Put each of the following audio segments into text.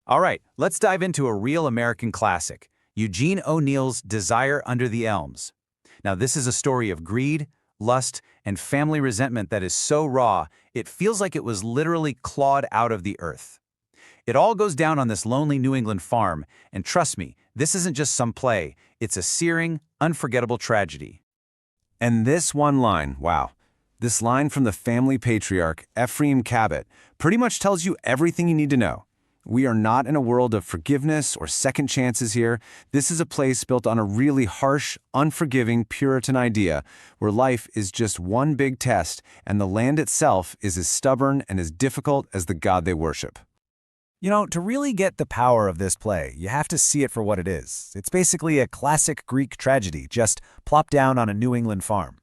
All right, let's dive into a real American classic, Eugene O'Neill's Desire Under the Elms. Now, this is a story of greed, lust, and family resentment that is so raw, it feels like it was literally clawed out of the earth. It all goes down on this lonely New England farm, and trust me, this isn't just some play, it's a searing, unforgettable tragedy. And this one line, wow. This line from the family patriarch, Ephraim Cabot, pretty much tells you everything you need to know. We are not in a world of forgiveness or second chances here. This is a place built on a really harsh, unforgiving Puritan idea where life is just one big test and the land itself is as stubborn and as difficult as the God they worship. You know, to really get the power of this play, you have to see it for what it is. It's basically a classic Greek tragedy, just plopped down on a New England farm.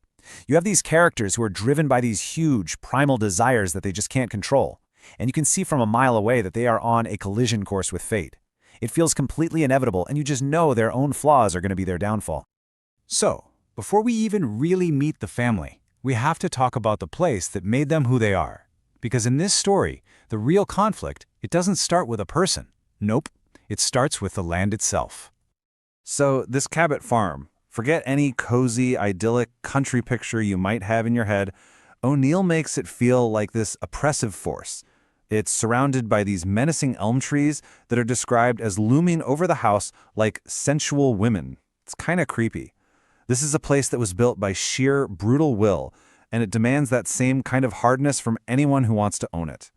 You have these characters who are driven by these huge, primal desires that they just can't control. And you can see from a mile away that they are on a collision course with fate. It feels completely inevitable, and you just know their own flaws are going to be their downfall. So, before we even really meet the family, we have to talk about the place that made them who they are. Because in this story, the real conflict, it doesn't start with a person. Nope, it starts with the land itself. So this Cabot farm, forget any cozy, idyllic country picture you might have in your head, O'Neill makes it feel like this oppressive force. It's surrounded by these menacing elm trees that are described as looming over the house like sensual women. It's kind of creepy. This is a place that was built by sheer, brutal will, and it demands that same kind of hardness from anyone who wants to own it.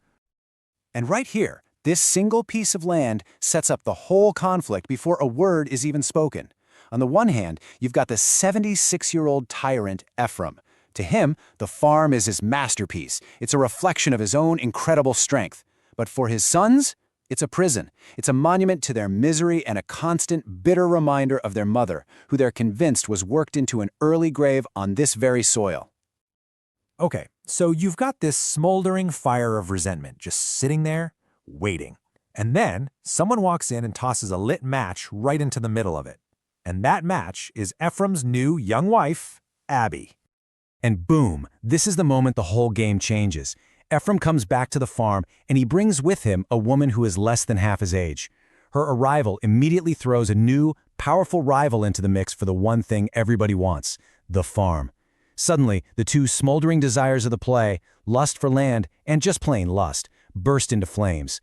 And right here, this single piece of land sets up the whole conflict before a word is even spoken. On the one hand, you've got the 76-year-old tyrant Ephraim. To him, the farm is his masterpiece. It's a reflection of his own incredible strength. But for his sons, it's a prison. It's a monument to their misery and a constant, bitter reminder of their mother, who they're convinced was worked into an early grave on this very soil. Okay, so you've got this smoldering fire of resentment just sitting there, waiting. And then someone walks in and tosses a lit match right into the middle of it. And that match is Ephraim's new young wife, Abby. And boom, this is the moment the whole game changes. Ephraim comes back to the farm, and he brings with him a woman who is less than half his age. Her arrival immediately throws a new, powerful rival into the mix for the one thing everybody wants, the farm. Suddenly, the two smoldering desires of the play, lust for land and just plain lust, burst into flames.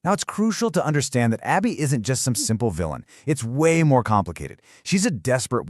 Now, it's crucial to understand that Abby isn't just some simple villain. It's way more complicated. She's a desperate woman.